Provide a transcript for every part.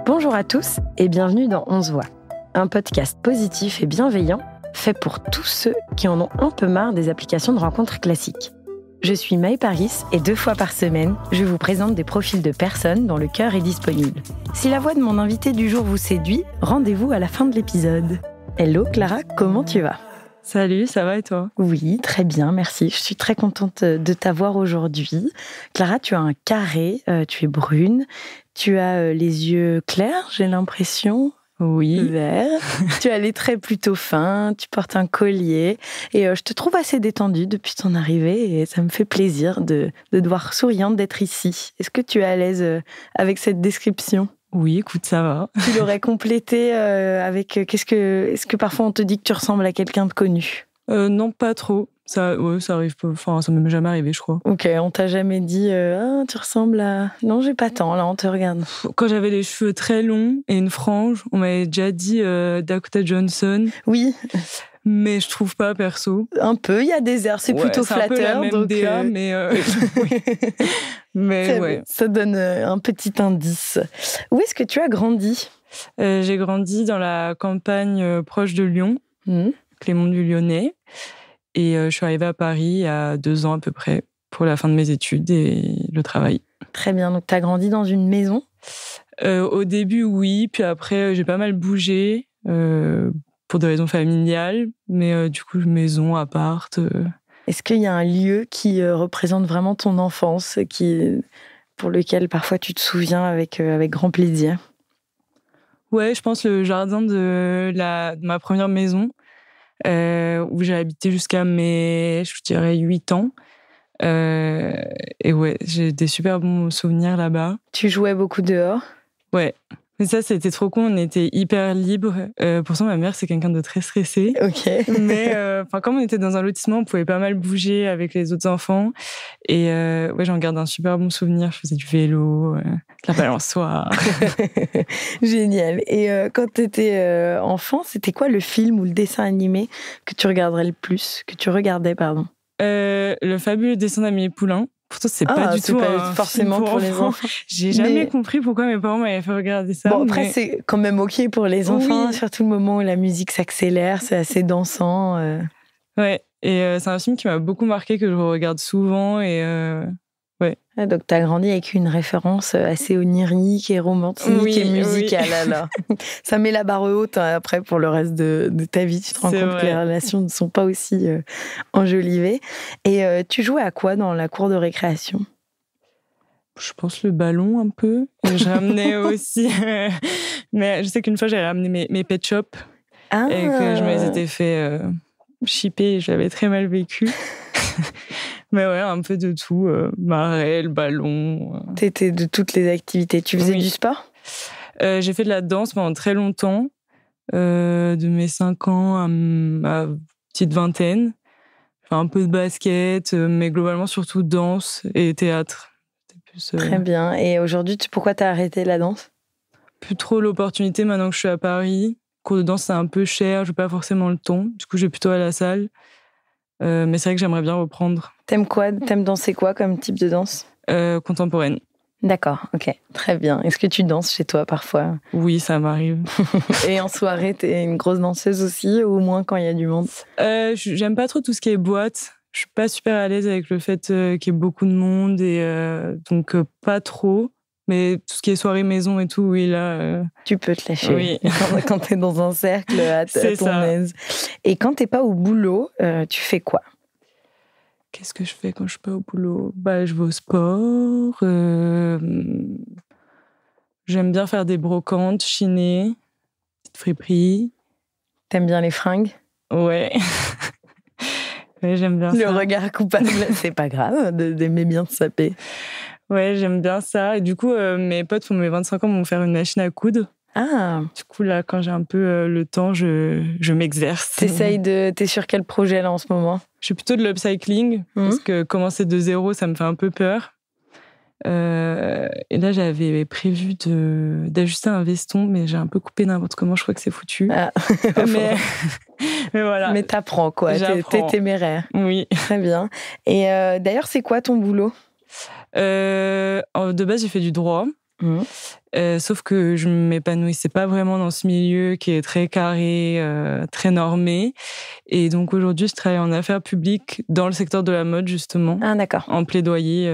Bonjour à tous et bienvenue dans On se voit, un podcast positif et bienveillant fait pour tous ceux qui en ont un peu marre des applications de rencontres classiques. Je suis Maë Paris et 2 fois par semaine, je vous présente des profils de personnes dont le cœur est disponible. Si la voix de mon invité du jour vous séduit, rendez-vous à la fin de l'épisode. Hello Clara, comment tu vas ? Salut, ça va et toi ? Oui, très bien, merci. Je suis très contente de t'avoir aujourd'hui. Clara, tu as un carré, tu es brune, tu as les yeux clairs, j'ai l'impression. Oui. Vert. Tu as les traits plutôt fins, tu portes un collier et je te trouve assez détendue depuis ton arrivée et ça me fait plaisir de te voir souriante d'être ici. Est-ce que tu es à l'aise avec cette description ? Oui, écoute, ça va. Tu l'aurais complété avec est-ce que parfois on te dit que tu ressembles à quelqu'un de connu ? Non, pas trop. Ça arrive pas. Enfin, ça m'est jamais arrivé, je crois. Ok, on t'a jamais dit tu ressembles à... Non, j'ai pas tant, là, on te regarde. Quand j'avais les cheveux très longs et une frange, on m'avait déjà dit Dakota Johnson. Oui. Mais je trouve pas, perso. Un peu, il y a des airs, c'est plutôt flatteur. C'est un peu la même donc, DA, mais... oui. Mais ouais. Ça donne un petit indice. Où est-ce que tu as grandi ? J'ai grandi dans la campagne proche de Lyon, Clément du Lyonnais. Et je suis arrivée à Paris il y a 2 ans à peu près, pour la fin de mes études et le travail. Très bien, donc tu as grandi dans une maison ? Au début, oui. Puis après, j'ai pas mal bougé pour des raisons familiales. Mais du coup, maison, appart... Est-ce qu'il y a un lieu qui représente vraiment ton enfance, pour lequel parfois tu te souviens avec grand plaisir ? Ouais, je pense le jardin de ma première maison, où j'ai habité jusqu'à je dirais 8 ans. Et ouais, j'ai des super bons souvenirs là-bas. Tu jouais beaucoup dehors ? Ouais. Mais ça, c'était trop con, on était hyper libres. Pourtant, ma mère, c'est quelqu'un de très stressé. Ok. Mais comme on était dans un lotissement, on pouvait pas mal bouger avec les autres enfants. Et ouais, j'en garde un super bon souvenir. Je faisais du vélo, la balançoire. Génial. Et quand tu étais enfant, c'était quoi le film ou le dessin animé que tu regardais, pardon ? Le fabuleux dessin d'Amélie Poulain. Pourtant, c'est pas du tout forcément pour les enfants. J'ai jamais compris pourquoi mes parents m'avaient fait regarder ça. Bon, après, c'est quand même OK pour les enfants, surtout le moment où la musique s'accélère, c'est assez dansant. Ouais, et c'est un film qui m'a beaucoup marqué, que je regarde souvent, et ouais. Ah, donc, tu as grandi avec une référence assez onirique et romantique et musicale, alors. Ça met la barre haute après pour le reste de ta vie. Tu te rends compte que les relations ne sont pas aussi enjolivées. Et tu jouais à quoi dans la cour de récréation ? Je pense le ballon un peu. Et je ramenais aussi... mais je sais qu'une fois, j'ai ramené mes Pet Shop. Ah. Et que je me les étais fait shipper et je l'avais très mal vécu. Mais ouais, un peu de tout. Marais, le ballon. T'étais de toutes les activités. Tu faisais du sport ? J'ai fait de la danse pendant très longtemps. De mes 5 ans à ma petite vingtaine. J'ai fait un peu de basket, mais globalement surtout danse et théâtre. Très bien. Et aujourd'hui, pourquoi t'as arrêté la danse ? Plus trop l'opportunité maintenant que je suis à Paris. Cours de danse, c'est un peu cher, j'ai pas forcément le temps. Du coup, je vais plutôt à la salle. Mais c'est vrai que j'aimerais bien reprendre. T'aimes quoi ? T'aimes danser quoi comme type de danse ? Contemporaine. D'accord, ok, très bien. Est-ce que tu danses chez toi parfois ? Oui, ça m'arrive. Et en soirée, t'es une grosse danseuse aussi, ou au moins quand il y a du monde ? J'aime pas trop tout ce qui est boîte. Je suis pas super à l'aise avec le fait qu'il y ait beaucoup de monde, et donc pas trop. Mais tout ce qui est soirée maison et tout, oui, là... Tu peux te lâcher. Oui. Quand t'es dans un cercle à ton aise. Et quand t'es pas au boulot, tu fais quoi ? Qu'est-ce que je fais quand je suis pas au boulot ? Je vais au sport. J'aime bien faire des brocantes, chiner, petite friperie. T'aimes bien les fringues ? Ouais. Ouais, j'aime bien ça. Le regard coupable, c'est pas grave d'aimer bien se saper. Ouais, j'aime bien ça. Et du coup, mes potes pour mes 25 ans vont faire une machine à coudre. Ah. Du coup, là, quand j'ai un peu le temps, je m'exerce. T'es sur quel projet, là, en ce moment ? Je suis plutôt de l'upcycling, parce que commencer de zéro, ça me fait un peu peur. Et là, j'avais prévu d'ajuster un veston, mais j'ai un peu coupé n'importe comment. Je crois que c'est foutu. Ah. mais voilà. Mais t'apprends, quoi. T'es téméraire. Oui. Très bien. Et d'ailleurs, c'est quoi ton boulot ? De base, j'ai fait du droit. Sauf que je ne m'épanouissais pas vraiment dans ce milieu qui est très carré, très normé. Et donc aujourd'hui, je travaille en affaires publiques dans le secteur de la mode, justement. Ah, d'accord. En plaidoyer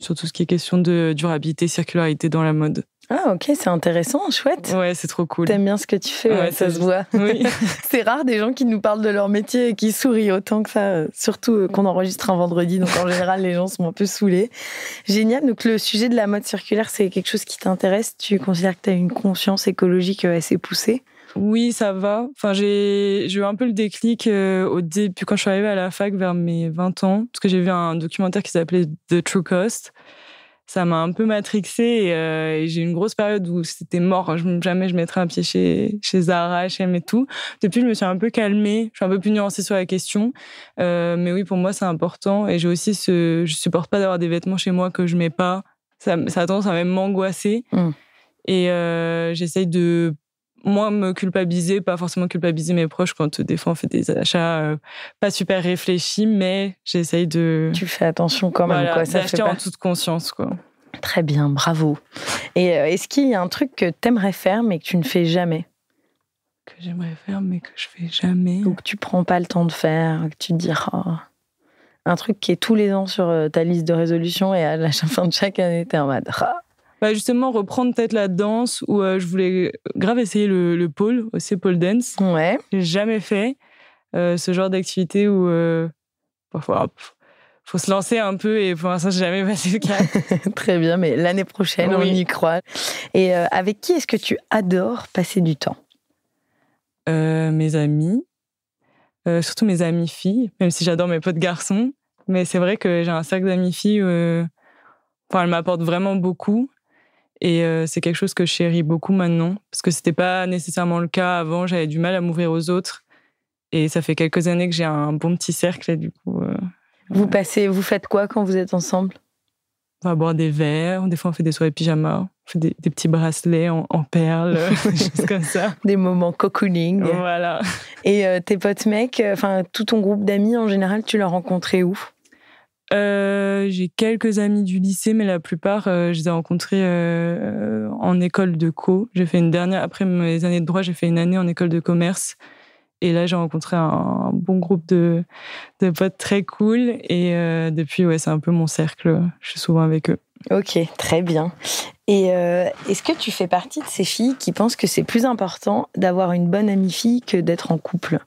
sur tout ce qui est question de durabilité, circularité dans la mode. Ah, ok, c'est intéressant, chouette. Ouais, c'est trop cool. T'aimes bien ce que tu fais, ouais, ça se voit. Oui. C'est rare des gens qui nous parlent de leur métier et qui sourient autant que ça, surtout qu'on enregistre un vendredi, donc en général, les gens sont un peu saoulés. Génial, donc le sujet de la mode circulaire, c'est quelque chose qui t'intéresse? Tu considères que tu as une conscience écologique assez poussée? Oui, ça va. Enfin, j'ai eu un peu le déclic au début, quand je suis arrivée à la fac vers mes 20 ans, parce que j'ai vu un documentaire qui s'appelait The True Cost. Ça m'a un peu matrixée et j'ai eu une grosse période où c'était mort. Jamais je mettrais un pied chez Zara, H&M et tout. Depuis, je me suis un peu calmée. Je suis un peu plus nuancée sur la question. Mais oui, pour moi, c'est important. Et j'ai aussi je supporte pas d'avoir des vêtements chez moi que je mets pas. Ça a tendance à même m'angoisser. Et j'essaye de moi me culpabiliser, pas forcément culpabiliser mes proches quand des fois on fait des achats pas super réfléchis, mais j'essaye de... Tu fais attention quand même, quoi. Ça d'acheter en toute conscience, quoi. Très bien, bravo. Et est-ce qu'il y a un truc que t'aimerais faire mais que tu ne fais jamais? Que j'aimerais faire mais que je fais jamais? Ou que tu prends pas le temps de faire, que tu te dis... Oh. Un truc qui est tous les ans sur ta liste de résolution et à la fin de chaque année, t'es en mode... Oh. Justement, reprendre peut-être la danse, où je voulais grave essayer le pole, aussi pole dance. Ouais. J'ai jamais fait ce genre d'activité où parfois faut se lancer un peu et pour l'instant, j'ai jamais passé le cap. Très bien, mais l'année prochaine, oui. On y croit. Et avec qui est-ce que tu adores passer du temps? Mes amis, surtout mes amies filles, même si j'adore mes potes garçons. Mais c'est vrai que j'ai un cercle d'amies filles, elles m'apportent vraiment beaucoup. Et c'est quelque chose que je chéris beaucoup maintenant, parce que c'était pas nécessairement le cas avant. J'avais du mal à m'ouvrir aux autres. Et ça fait quelques années que j'ai un bon petit cercle. Et du coup, vous faites quoi quand vous êtes ensemble? On va boire des verres. Des fois, on fait des soirées pyjama. On fait des petits bracelets en perles, des choses comme ça. Des moments cocooning. Voilà. Et tes potes mecs, tout ton groupe d'amis, en général, tu l'as rencontré où? J'ai quelques amis du lycée, mais la plupart, je les ai rencontrés en école de co. J'ai fait une dernière, après mes années de droit, j'ai fait une année en école de commerce. Et là, j'ai rencontré un bon groupe de potes très cool. Et depuis, c'est un peu mon cercle. Je suis souvent avec eux. Ok, très bien. Et est-ce que tu fais partie de ces filles qui pensent que c'est plus important d'avoir une bonne amie fille que d'être en couple?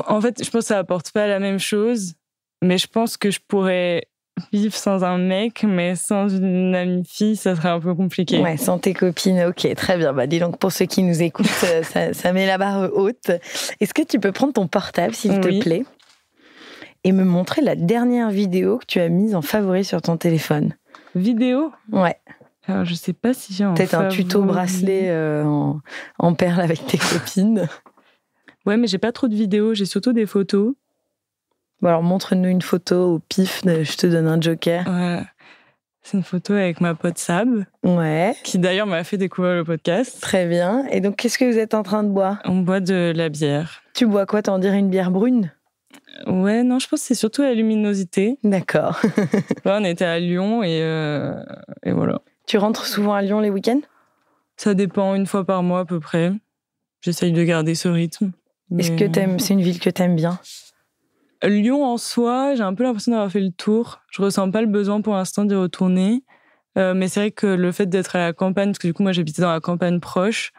En fait, je pense que ça apporte pas la même chose. Mais je pense que je pourrais vivre sans un mec, mais sans une amie fille, ça serait un peu compliqué. Ouais, sans tes copines, ok, très bien. Dis donc, pour ceux qui nous écoutent, ça met la barre haute. Est-ce que tu peux prendre ton portable, s'il te plaît, et me montrer la dernière vidéo que tu as mise en favori sur ton téléphone? Vidéo? Ouais. Alors, je sais pas si j'ai peut-être un tuto bracelet en perles avec tes copines. Ouais, mais j'ai pas trop de vidéos, j'ai surtout des photos. Bon, alors montre-nous une photo au pif, je te donne un joker. Ouais. C'est une photo avec ma pote Sab. Ouais. Qui d'ailleurs m'a fait découvrir le podcast. Très bien. Et donc, qu'est-ce que vous êtes en train de boire? On boit de la bière. Tu bois quoi? T'en dirais une bière brune? Ouais, non, je pense que c'est surtout la luminosité. D'accord. Là, on était à Lyon et voilà. Tu rentres souvent à Lyon les week-ends? Ça dépend, une fois par mois à peu près. J'essaye de garder ce rythme. Est-ce que c'est une ville que t'aimes bien? Lyon en soi, j'ai un peu l'impression d'avoir fait le tour. Je ressens pas le besoin pour l'instant d'y retourner. Mais c'est vrai que le fait d'être à la campagne, parce que du coup, moi, j'habitais dans la campagne proche,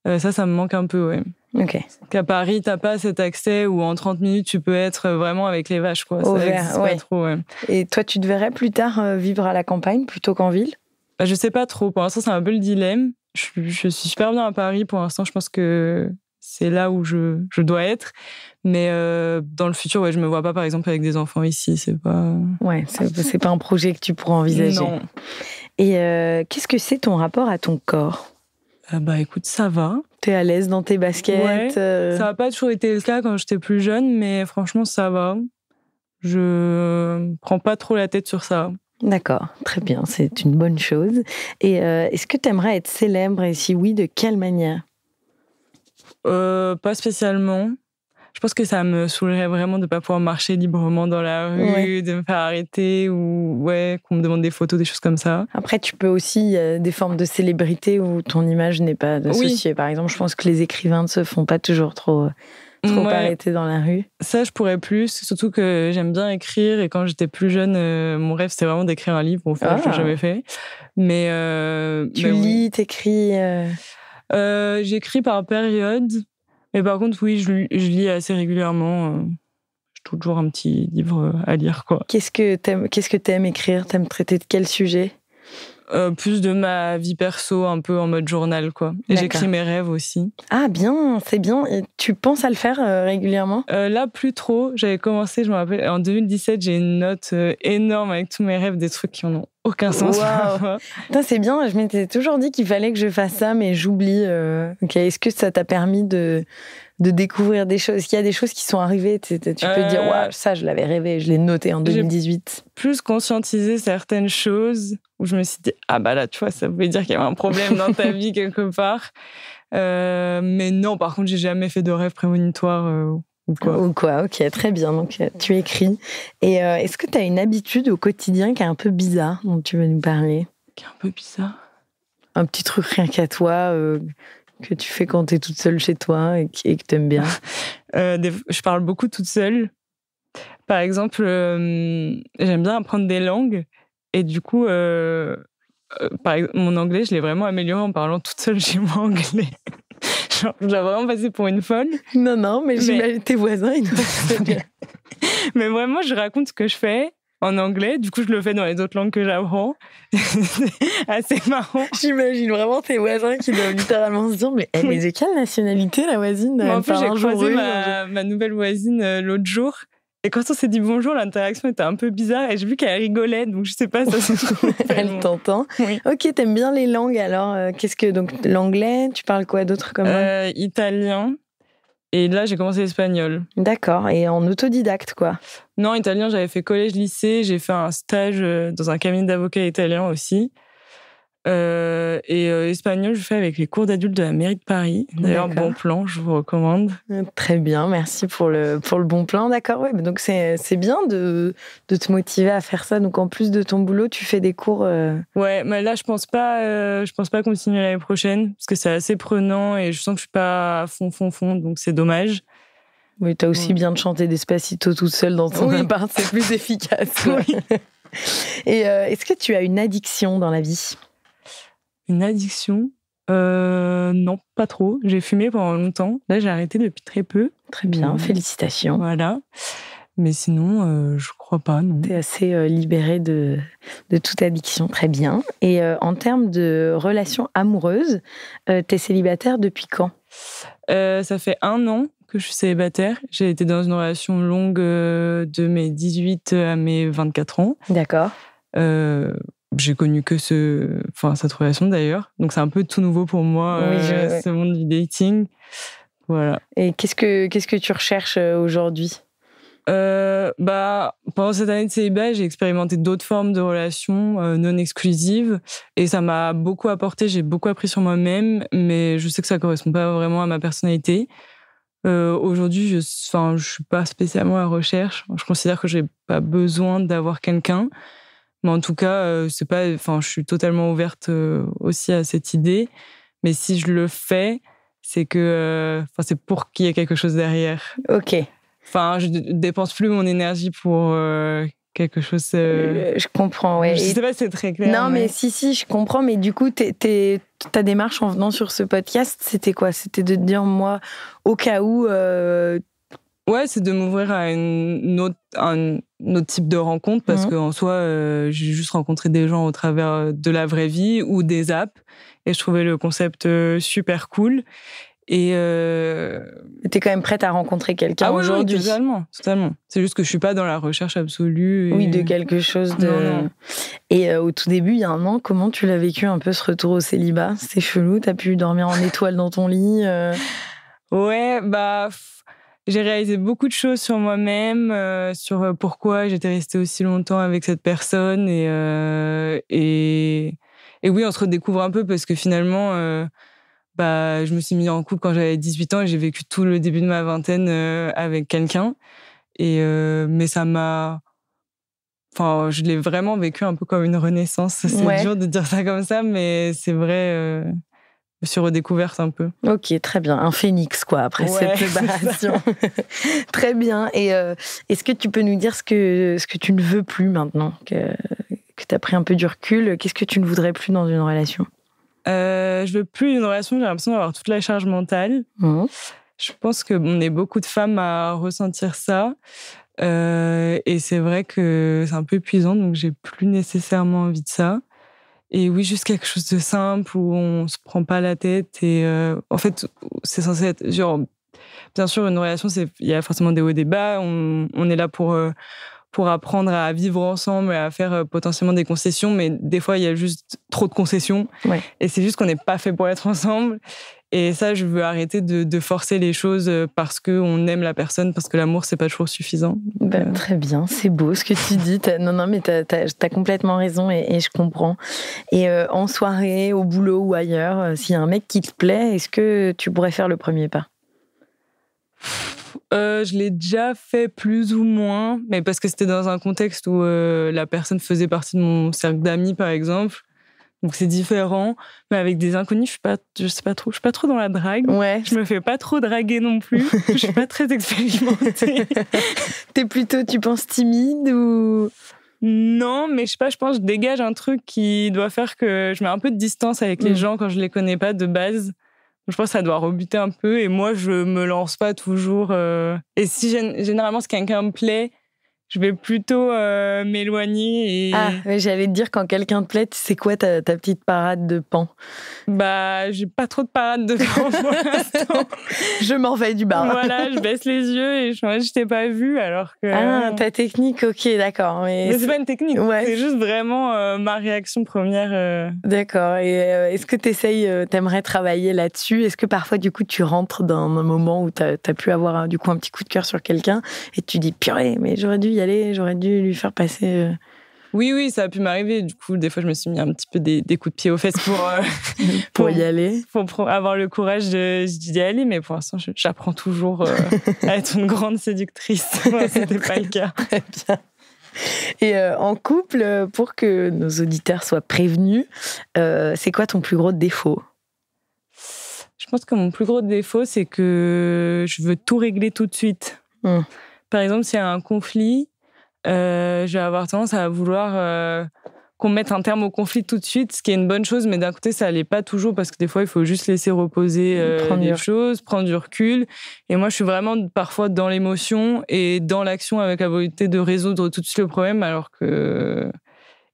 ça me manque un peu, ouais. Ok. Qu'à Paris, t'as pas cet accès où en 30 minutes, tu peux être vraiment avec les vaches, quoi. Au ça vert, existe pas trop, ouais. Et toi, tu te verrais plus tard vivre à la campagne plutôt qu'en ville? Je sais pas trop. Pour l'instant, c'est un peu le dilemme. Je suis super bien à Paris. Pour l'instant, je pense que c'est là où je dois être. Mais dans le futur, je me vois pas, par exemple, avec des enfants ici. C'est pas... Ouais, c'est pas un projet que tu pourras envisager. Non. Et qu'est-ce que c'est ton rapport à ton corps? Écoute, ça va. T'es à l'aise dans tes baskets? Ouais, ça n'a pas toujours été le cas quand j'étais plus jeune, mais franchement, ça va. Je prends pas trop la tête sur ça. D'accord, très bien, c'est une bonne chose. Et est-ce que tu aimerais être célèbre et si oui, de quelle manière? Pas spécialement. Je pense que ça me saoulerait vraiment de pas pouvoir marcher librement dans la rue, de me faire arrêter ou qu'on me demande des photos, des choses comme ça. Après, tu peux aussi des formes de célébrité où ton image n'est pas associée. Par exemple, je pense que les écrivains ne se font pas toujours trop arrêter dans la rue. Ça, je pourrais plus. Surtout que j'aime bien écrire. Et quand j'étais plus jeune, mon rêve, c'était vraiment d'écrire un livre. Au fait, je l'ai jamais fait. Mais tu lis, t'écris j'écris par période. Mais par contre, oui, je lis assez régulièrement. J'ai toujours un petit livre à lire, quoi. Qu'est-ce que t'aimes écrire? T'aimes traiter de quel sujet? Plus de ma vie perso, un peu en mode journal, quoi. Et j'écris mes rêves aussi. Ah bien, c'est bien. Et tu penses à le faire régulièrement? Là, plus trop. J'avais commencé, je me rappelle, en 2017, j'ai une note énorme avec tous mes rêves, des trucs qui n'ont aucun sens. Wow. Putain, c'est bien, je m'étais toujours dit qu'il fallait que je fasse ça, mais j'oublie. Okay. Est-ce que ça t'a permis de découvrir des choses? Est-ce qu'il y a des choses qui sont arrivées? Tu peux dire, wow, ça, je l'avais rêvé, je l'ai noté en 2018. J'ai plus conscientisé certaines choses où je me suis dit, ah bah là, tu vois, ça veut dire qu'il y avait un problème dans ta vie quelque part. Mais non, par contre, j'ai jamais fait de rêve prémonitoire ou quoi. Ok, très bien. Donc, tu écris. Et est-ce que tu as une habitude au quotidien qui est un peu bizarre, dont tu veux nous parler? Qui est un peu bizarre? Un petit truc rien qu'à toi, que tu fais quand tu es toute seule chez toi et que tu aimes bien. Je parle beaucoup toute seule. Par exemple, j'aime bien apprendre des langues. Et du coup, par exemple, mon anglais, je l'ai vraiment amélioré en parlant toute seule chez moi anglais. Genre, je dois vraiment passer pour une folle. Non, mais j'imagine tes voisins, ils doivent bien. Mais vraiment, je raconte ce que je fais en anglais. Du coup, je le fais dans les autres langues que j'apprends. C'est assez marrant. J'imagine vraiment tes voisins qui doivent littéralement se dire mais de quelle nationalité, la voisine? En plus, j'ai croisé ma nouvelle voisine l'autre jour. Et quand on s'est dit bonjour, l'interaction était un peu bizarre et j'ai vu qu'elle rigolait, donc je sais pas, ça se trouve. Elle t'entend. Oui. Ok, t'aimes bien les langues, alors donc l'anglais, tu parles quoi d'autre comme langue? Italien. Et là, j'ai commencé l'espagnol. D'accord, et en autodidacte, quoi? Non, italien, j'avais fait collège-lycée, j'ai fait un stage dans un cabinet d'avocats italien aussi. Et espagnol, je fais avec les cours d'adultes de la mairie de Paris. D'ailleurs, bon plan, je vous recommande. Très bien, merci pour le bon plan. D'accord, ouais. Donc c'est bien de te motiver à faire ça. Donc en plus de ton boulot, tu fais des cours. Ouais, mais là je pense pas continuer l'année prochaine parce que c'est assez prenant et je sens que je suis pas à fond, donc c'est dommage. Oui, t'as aussi bien de chanter Despacito toute seule dans ton appart, c'est plus efficace. Oui. Et est-ce que tu as une addiction dans la vie? Une addiction? Non, pas trop. J'ai fumé pendant longtemps. Là, j'ai arrêté depuis très peu. Très bien, félicitations. Voilà. Mais sinon, je crois pas, non. T'es assez libérée de toute addiction, très bien. Et en termes de relations amoureuses, t'es célibataire depuis quand? Ça fait 1 an que je suis célibataire. J'ai été dans une relation longue de mes 18 à mes 24 ans. D'accord. J'ai connu que cette relation d'ailleurs. Donc c'est un peu tout nouveau pour moi, ce monde du dating. Voilà. Et qu'est-ce que tu recherches aujourd'hui? Pendant cette année de célibat, j'ai expérimenté d'autres formes de relations non exclusives et ça m'a beaucoup apporté. J'ai beaucoup appris sur moi-même, mais je sais que ça correspond pas vraiment à ma personnalité. Aujourd'hui, je suis pas spécialement à la recherche. Je considère que j'ai pas besoin d'avoir quelqu'un. Mais en tout cas, je suis totalement ouverte aussi à cette idée. Mais si je le fais, c'est que, c'est pour qu'il y ait quelque chose derrière. Ok. Je dépense plus mon énergie pour quelque chose. Je comprends, ouais. Je sais pas si c'est très clair. Non, mais si, je comprends. Mais du coup, ta démarche en venant sur ce podcast, c'était quoi? C'était de te dire, moi, au cas où. Ouais, c'est de m'ouvrir à un autre type de rencontre parce qu'en soi, j'ai juste rencontré des gens au travers de la vraie vie ou des apps et je trouvais le concept super cool. Et t'es quand même prête à rencontrer quelqu'un aujourd'hui? Oui, totalement. C'est juste que je suis pas dans la recherche absolue. Oui, de quelque chose de... Non. Et au tout début, il y a 1 an, comment tu l'as vécu un peu ce retour au célibat? C'était chelou, t'as pu dormir en étoile dans ton lit? Ouais, j'ai réalisé beaucoup de choses sur moi-même, sur pourquoi j'étais restée aussi longtemps avec cette personne. Et oui, on se redécouvre un peu parce que finalement, je me suis mis en couple quand j'avais 18 ans et j'ai vécu tout le début de ma vingtaine avec quelqu'un. Mais ça m'a... Enfin, je l'ai vraiment vécu un peu comme une renaissance. C'est dur de dire ça comme ça, mais c'est vrai... Je me suis redécouverte un peu. Ok, très bien. Un phénix, quoi, après cette séparation. Très bien. Et est-ce que tu peux nous dire ce que tu ne veux plus maintenant que tu as pris un peu du recul? Qu'est-ce que tu ne voudrais plus dans une relation? Je veux plus d'une relation, j'ai l'impression d'avoir toute la charge mentale. Je pense qu'on est beaucoup de femmes à ressentir ça. Et c'est vrai que c'est un peu épuisant, donc j'ai plus nécessairement envie de ça. Et oui, juste quelque chose de simple où on se prend pas la tête. Et en fait, c'est censé être genre, bien sûr, une relation, il y a forcément des hauts et des bas. On est là pour apprendre à vivre ensemble et à faire potentiellement des concessions, mais des fois, il y a juste trop de concessions. Ouais. Et c'est juste qu'on n'est pas fait pour être ensemble. Et ça, je veux arrêter de forcer les choses parce qu'on aime la personne, parce que l'amour, c'est pas toujours suffisant. Très bien, c'est beau ce que tu dis. Non, mais t'as complètement raison et je comprends. Et en soirée, au boulot ou ailleurs, s'il y a un mec qui te plaît, est-ce que tu pourrais faire le premier pas? Je l'ai déjà fait plus ou moins, mais parce que c'était dans un contexte où la personne faisait partie de mon cercle d'amis, par exemple. Donc c'est différent, mais avec des inconnus, je sais pas trop dans la drague. Ouais. Je me fais pas trop draguer non plus. Je suis pas très expérimentée. T'es plutôt, tu penses, timide ou? Non, mais je sais pas, je pense que je dégage un truc qui doit faire que je mets un peu de distance avec les gens quand je les connais pas de base. Je pense que ça doit rebuter un peu et moi je me lance pas toujours. Et si généralement si quelqu'un me plaît, je vais plutôt m'éloigner. J'allais te dire, quand quelqu'un te plaît, c'est quoi ta petite parade de pan? J'ai pas trop de parade de pan pour l'instant. Je m'en vais du bar. Voilà, je baisse les yeux et je t'ai pas vu alors que... ta technique, ok, d'accord. Mais c'est pas une technique, c'est juste vraiment ma réaction première. D'accord, et est-ce que t'aimerais travailler là-dessus? Est-ce que parfois, du coup, tu rentres dans un moment où t'as pu avoir du coup un petit coup de cœur sur quelqu'un et tu dis, purée, mais j'aurais dû y aller, j'aurais dû lui faire passer... Oui, ça a pu m'arriver. Du coup, des fois, je me suis mis un petit peu des coups de pied aux fesses pour y aller. Pour avoir le courage d'y aller. Mais pour l'instant, j'apprends toujours à être une grande séductrice. C'était pas le cas. Très bien. Et en couple, pour que nos auditeurs soient prévenus, c'est quoi ton plus gros défaut? Je pense que mon plus gros défaut, c'est que je veux tout régler tout de suite. Par exemple, s'il y a un conflit, je vais avoir tendance à vouloir qu'on mette un terme au conflit tout de suite, ce qui est une bonne chose, mais d'un côté, ça l'est pas toujours parce que des fois, il faut juste laisser reposer les choses, prendre du recul. Et moi, je suis vraiment parfois dans l'émotion et dans l'action avec la volonté de résoudre tout de suite le problème, alors que...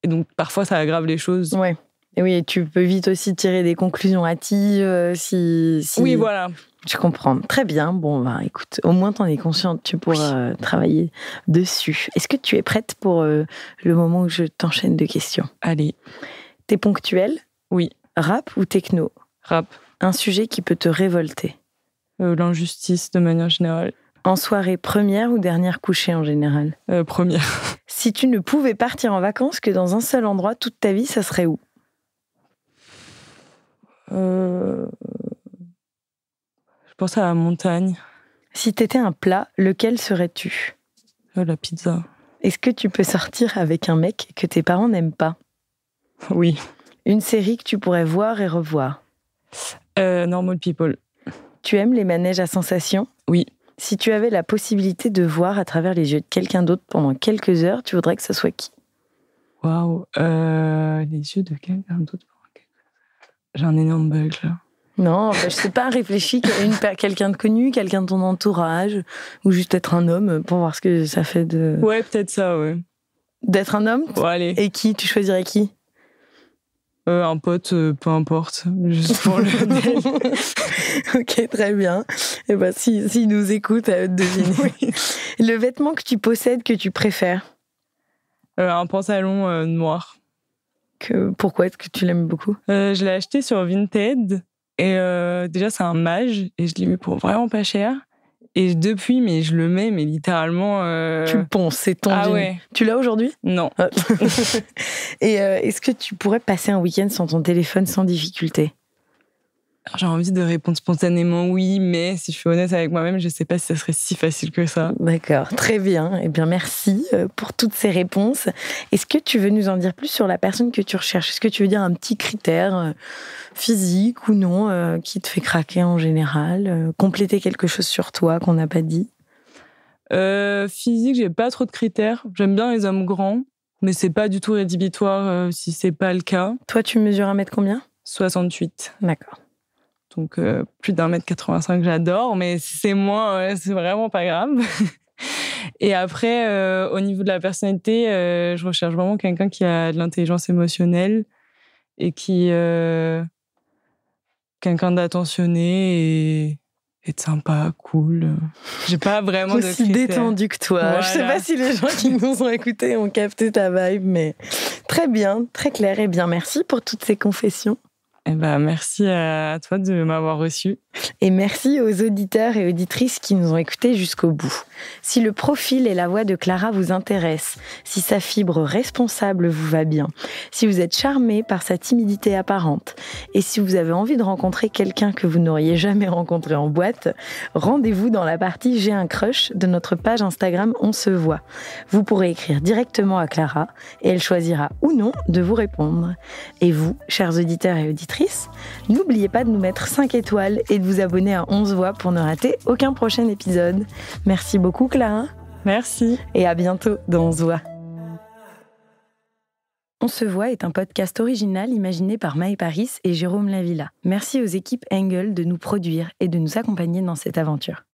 Et donc, parfois, ça aggrave les choses. Ouais. Et oui, et tu peux vite aussi tirer des conclusions hâtives si... Oui, voilà. Je comprends. Très bien. Bon, écoute, au moins t'en es consciente, tu pourras travailler dessus. Est-ce que tu es prête pour le moment où je t'enchaîne de questions? Allez. T'es ponctuelle? Oui. Rap ou techno? Rap. Un sujet qui peut te révolter? L'injustice, de manière générale. En soirée, première ou dernière couchée en général? Première. Si tu ne pouvais partir en vacances que dans un seul endroit toute ta vie, ça serait où? Je pense à la montagne. Si t'étais un plat, lequel serais-tu? La pizza. Est-ce que tu peux sortir avec un mec que tes parents n'aiment pas? Oui. Une série que tu pourrais voir et revoir? Normal People. Tu aimes les manèges à sensations? Oui. Si tu avais la possibilité de voir à travers les yeux de quelqu'un d'autre pendant quelques heures, tu voudrais que ce soit qui? Waouh. Les yeux de quelqu'un d'autre pendant quelques heures. J'ai un énorme bug, là. Non, je sais pas, réfléchis quelqu'un de connu, quelqu'un de ton entourage, ou juste être un homme pour voir ce que ça fait de... Ouais, peut-être ça, ouais. D'être un homme? Ouais, allez. Et qui? Tu choisirais qui? Un pote, peu importe, juste pour le modèle. Ok, très bien. Et s'il nous écoute, à eux de deviner. Oui. Le vêtement que tu possèdes, que tu préfères? Un pantalon noir. Pourquoi est-ce que tu l'aimes beaucoup? Je l'ai acheté sur Vinted. Et déjà, c'est un mage, et je l'ai mis pour vraiment pas cher. Et depuis, mais je le mets, mais littéralement... Tu le ponces, c'est ton jean. Ouais. Tu l'as aujourd'hui? Non. Et est-ce que tu pourrais passer un week-end sans ton téléphone sans difficulté? j'ai envie de répondre spontanément oui, mais si je suis honnête avec moi-même, je sais pas si ça serait si facile que ça. D'accord, très bien. Eh bien, merci pour toutes ces réponses. Est-ce que tu veux nous en dire plus sur la personne que tu recherches? Est-ce que tu veux dire un petit critère physique ou non qui te fait craquer en général? Compléter quelque chose sur toi qu'on n'a pas dit? Physique, j'ai pas trop de critères. J'aime bien les hommes grands, mais c'est pas du tout rédhibitoire si c'est pas le cas. Toi, tu mesures 1 mètre combien? 68. D'accord. Donc plus d'1,85 m, j'adore, mais si c'est moins, c'est vraiment pas grave. Et après, au niveau de la personnalité, je recherche vraiment quelqu'un qui a de l'intelligence émotionnelle et qui quelqu'un d'attentionné et de sympa, cool. J'ai pas vraiment de aussi critères. Détendu que toi. Voilà. Je sais pas si les gens qui nous ont écoutés ont capté ta vibe, mais très bien, très clair. Eh bien, merci pour toutes ces confessions. Eh ben, merci à toi de m'avoir reçu. Et merci aux auditeurs et auditrices qui nous ont écoutés jusqu'au bout. Si le profil et la voix de Clara vous intéressent, si sa fibre responsable vous va bien, si vous êtes charmé par sa timidité apparente, et si vous avez envie de rencontrer quelqu'un que vous n'auriez jamais rencontré en boîte, rendez-vous dans la partie J'ai un crush de notre page Instagram On se voit. Vous pourrez écrire directement à Clara et elle choisira ou non de vous répondre. Et vous, chers auditeurs et auditrices, n'oubliez pas de nous mettre 5 étoiles et de vous abonner à 11 voix pour ne rater aucun prochain épisode. Merci beaucoup Clara. Merci. Et à bientôt dans 11 voix. On se voit est un podcast original imaginé par Maë Paris et Jérôme Lavilla. Merci aux équipes Engel de nous produire et de nous accompagner dans cette aventure.